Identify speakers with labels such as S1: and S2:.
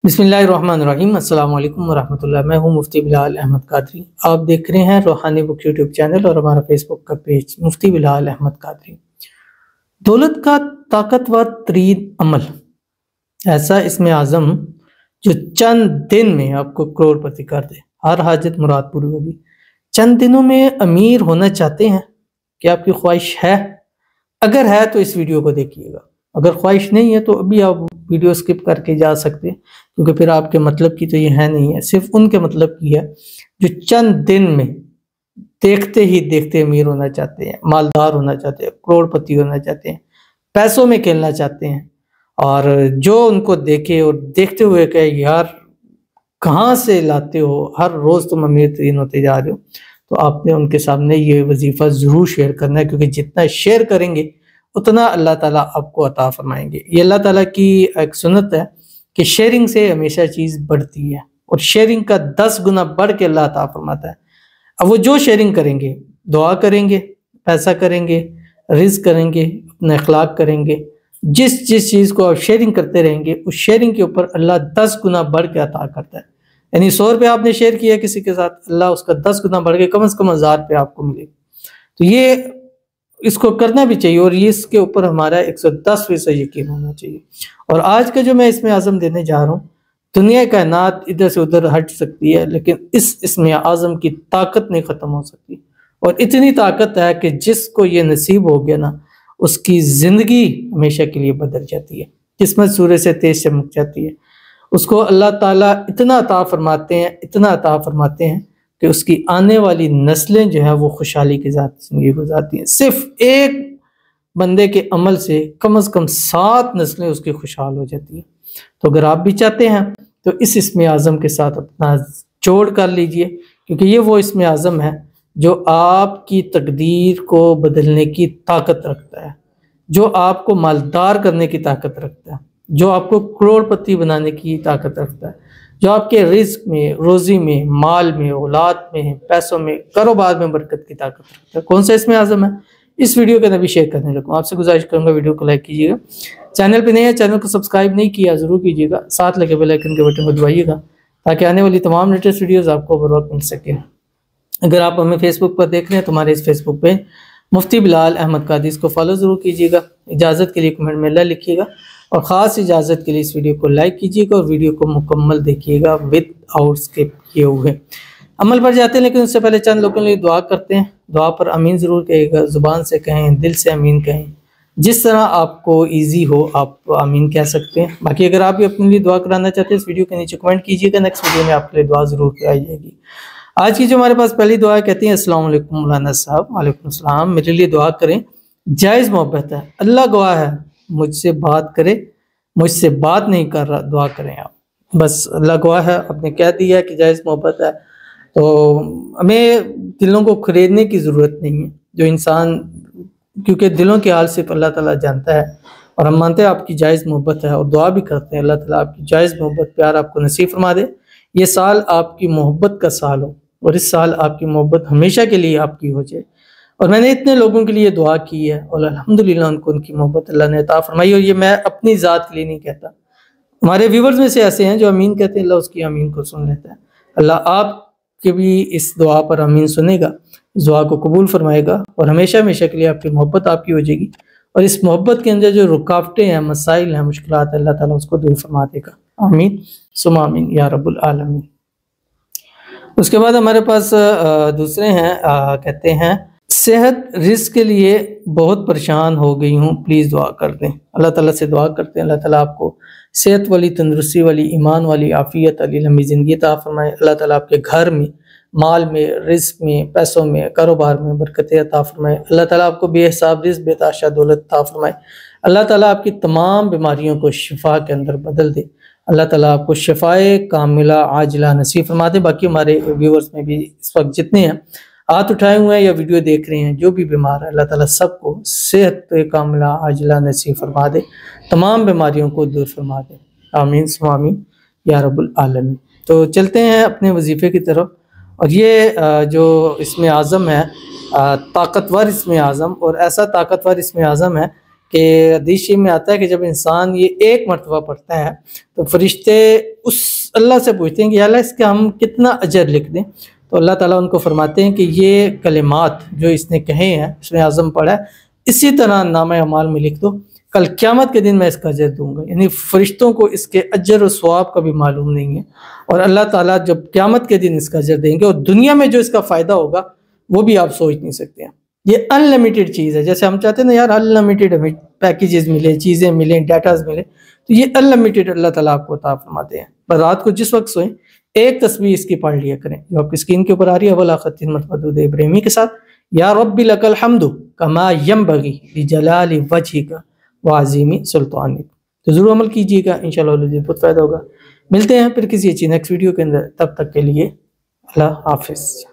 S1: बिस्मिल्लाहिर्रहमानिर्रहीम अस्सलाम वालेकुम वरहमतुल्लाह। मैं हूं मुफ्ती बिलाल अहमद कादरी। आप देख रहे हैं रूहानी बुक यूट्यूब चैनल और हमारा फेसबुक का पेज मुफ्ती बिलाल अहमद कादरी। दौलत का ताकतवर तरीन अमल ऐसा इसमें आज़म जो चंद दिन में आपको करोड़पति कर दे, हर हाजत मुराद पूरी होगी। चंद दिनों में अमीर होना चाहते हैं? क्या आपकी ख्वाहिश है? अगर है तो इस वीडियो को देखिएगा, अगर ख्वाहिश नहीं है तो अभी आप वीडियो स्किप करके जा सकते हैं, क्योंकि फिर आपके मतलब की तो ये है नहीं है, सिर्फ उनके मतलब की है जो चंद दिन में देखते ही देखते अमीर होना चाहते हैं, मालदार होना चाहते हैं, करोड़पति होना चाहते हैं, पैसों में खेलना चाहते हैं। और जो उनको देखे और देखते हुए कहे यार कहाँ से लाते हो, हर रोज़ तुम अमीर तरीन होते जा रहे हो, तो आपने उनके सामने ये वजीफ़ा ज़रूर शेयर करना है, क्योंकि जितना शेयर करेंगे उतना अल्लाह ताला आपको अता फरमाएंगे। ये अल्लाह ताला की एक सुन्नत है कि शेयरिंग से हमेशा चीज़ बढ़ती है और शेयरिंग का 10 गुना बढ़ के अल्लाह अता फरमाता है। अब वो जो शेयरिंग करेंगे, दुआ करेंगे, पैसा करेंगे, रिज़्क करेंगे, अपना अखलाक करेंगे, जिस जिस चीज़ को आप शेयरिंग करते रहेंगे उस शेयरिंग के ऊपर अल्लाह 10 गुना बढ़ के अता करता है। यानी 100 रुपये आपने शेयर किया किसी के साथ, अल्लाह उसका 10 गुना बढ़ के कम से कम 1000 रुपये आपको मिलेगा। तो ये इसको करना भी चाहिए और ये इसके ऊपर हमारा 110% यकीन होना चाहिए। और आज का जो मैं इसमें आज़म देने जा रहा हूँ, दुनिया कायनात इधर से उधर हट सकती है, लेकिन इसमें आज़म की ताकत नहीं ख़त्म हो सकती। और इतनी ताकत है कि जिसको ये नसीब हो गया ना, उसकी ज़िंदगी हमेशा के लिए बदल जाती है, किस्मत सूरज से तेज चमक जाती है। उसको अल्लाह ताला इतना अता फरमाते हैं, इतना अता फरमाते हैं कि उसकी आने वाली नस्लें जो है वो खुशहाली के साथ ज़िंदगी गुजारती हैं। सिर्फ एक बंदे के अमल से कम 7 नस्लें उसकी खुशहाल हो जाती हैं। तो अगर आप भी चाहते हैं तो इस इसमें आज़म के साथ अपना जोड़ कर लीजिए, क्योंकि ये वो इसमें आज़म है जो आपकी तकदीर को बदलने की ताकत रखता है, जो आपको मालदार करने की ताकत रखता है, जो आपको करोड़पति बनाने की ताकत रखता है, जो आपके रिस्क में, रोज़ी में, माल में, औलाद में, पैसों में, कारोबार में बरकत की ताकत रखता है। कौन सा इसमें आज़म है, इस वीडियो के अंदर भी शेयर करने लगूँ। आपसे गुजारिश करूँगा वीडियो को लाइक कीजिएगा, चैनल पे नए हैं चैनल को सब्सक्राइब नहीं किया ज़रूर कीजिएगा, साथ लगे बेल आइकन के बटन को दबाइएगा ताकि आने वाली तमाम लेटेस्ट वीडियोज़ आपको बर वक्त मिल सके। अगर आप हमें फेसबुक पर देख रहे हैं तो हमारे इस फेसबुक पे मुफ्ती बिलाल अहमद कादरी, इसको फॉलो ज़रूर कीजिएगा। इजाज़त के लिए कमेंट में ला लिखिएगा और ख़ास इजाज़त के लिए इस वीडियो को लाइक कीजिएगा और वीडियो को मुकम्मल देखिएगा विद आउट स्किप किए हुए। अमल पर जाते हैं, लेकिन उससे पहले चंद लोगों के लिए दुआ करते हैं। दुआ पर अमीन ज़रूर कहिएगा, ज़ुबान से कहें, दिल से अमीन कहें, जिस तरह आपको ईजी हो आप आमीन कह सकते हैं। बाकी अगर आप भी अपने लिए दुआ कराना चाहते हैं इस वीडियो के नीचे कमेंट कीजिएगा, नेक्स्ट वीडियो में आपके लिए दुआ ज़रूर कराई जाएगी। आज की जो हमारे पास पहली दुआ कहती है, अस्सलाम वालेकुम मौलाना साहब। वालेकुम सलाम। मेरे लिए दुआ करें, जायज़ मोहब्बत है, अल्लाह गवाह है, मुझसे बात करे, मुझसे बात नहीं कर रहा, दुआ करें आप। बस अल्लाह गवाह है, आपने कह दिया कि जायज़ मोहब्बत है, तो हमें दिलों को खरीदने की ज़रूरत नहीं है। जो इंसान, क्योंकि दिलों के हाल सिर्फ अल्लाह ताला जानता है, और हम मानते हैं आपकी जायज़ मोहब्बत है और दुआ भी करते हैं अल्लाह ताला आपकी जायज़ मोहब्बत प्यार आपको नसीब फरमा दे। ये साल आपकी मोहब्बत का साल हो और इस साल आपकी मोहब्बत हमेशा के लिए आपकी हो जाए। और मैंने इतने लोगों के लिए दुआ की है और अल्हम्दुलिल्लाह उनको उनकी मोहब्बत अल्लाह ने अता फरमाई। और ये मैं अपनी ज़ात के लिए नहीं कहता, हमारे व्यूवर्स में से ऐसे हैं जो अमीन कहते हैं, अल्लाह उसकी अमीन को सुन लेता है। अल्लाह आपके भी इस दुआ पर अमीन सुनेगा, इस दुआ को कबूल फरमाएगा और हमेशा हमेशा के लिए आपकी मोहब्बत आपकी हो जाएगी। और इस मोहब्बत के अंदर जो रुकावटें हैं, मसाइल हैं, मुश्किलात है, अल्लाह ताला उसको दूर फरमा देगा। आमीन सुम्मा आमीन या रब्बुल आलमीन। उसके बाद हमारे पास दूसरे हैं, कहते हैं सेहत रिस्क के लिए बहुत परेशान हो गई हूँ, प्लीज़ दुआ कर दें। अल्लाह ताला से दुआ करते हैं अल्लाह ताला आपको सेहत वाली, तंदुरुस्ती वाली, ईमान वाली, आफ़ियत वाली लंबी ज़िंदगी अता फरमाए। अल्लाह ताला आपके घर में, माल में, रिस्क में, पैसों में, कारोबार में बरकतें अता फरमाए। अल्लाह ताला आपको बेहिसाब रिस्क, बेताशा दौलत अता फरमाए। अल्लाह ताला आपकी तमाम बीमारियों को शिफा के अंदर बदल दे। अल्लाह ताला आपको शिफाए कामिला आजिला नसीब फरमा दे। बाकी हमारे व्यूवर्स में भी इस वक्त जितने हैं हाथ उठाए हुए हैं या वीडियो देख रहे हैं, जो भी बीमार है, अल्लाह ताला सबको सेहत कामिला आजिला नसीब फरमा दे, तमाम बीमारियों को दूर फरमा दे। आमीन सुम्मा आमीन या रब्बुल आलमीन। तो चलते हैं अपने वजीफ़े की तरफ। और ये जो इसमें आज़म है, ताकतवर इसमें आज़म, और ऐसा ताकतवर इसमें आज़म है कि हदीस में आता है कि जब इंसान ये एक मरतबा पढ़ता है तो फरिश्ते उस अल्लाह से पूछते हैं कि अल्लाह इसका हम कितना अजर लिख दें। तो अल्लाह ताला उनको फरमाते हैं कि ये कलिमात जो इसने कहे हैं, इसने आज़म पढ़ा है, इसी तरह नामा अमाल में लिख दो, कल क़यामत के दिन मैं इसका अजर दूंगा। यानी फरिश्तों को इसके अजर और सवाब का भी मालूम नहीं है, और अल्लाह ताला जब क़यामत के दिन इसका अजर देंगे, और दुनिया में जो इसका फ़ायदा होगा वो भी आप सोच नहीं सकते हैं। ये अनलिमिटेड चीज़ है। जैसे हम चाहते हैं ना यार अनलिमिटेड हमें पैकेजेस मिले, चीज़ें मिलें, डाटाज मिले, तो ये अनलिमिटेड अल्लाह ताला आपको अता फरमाते हैं। पर रात को जिस वक्त सोएं एक तस्बीह इसकी पढ़ लिया करें, जो आपकी स्क्रीन के ऊपर आ रही है, वला खत्तीन मरतबा दुरूद इब्राहिमी के साथ, या रब्बी लकल हम्दु कमा यंबगी लिजलाली वजहिका व अज़ीमी सुल्तानिक। तो ज़रूर अमल कीजिएगा, इंशाअल्लाह बहुत फ़ायदा होगा। मिलते हैं फिर किसी अच्छी नेक्स्ट वीडियो के अंदर, तब तक के लिए अल्लाह हाफिज़।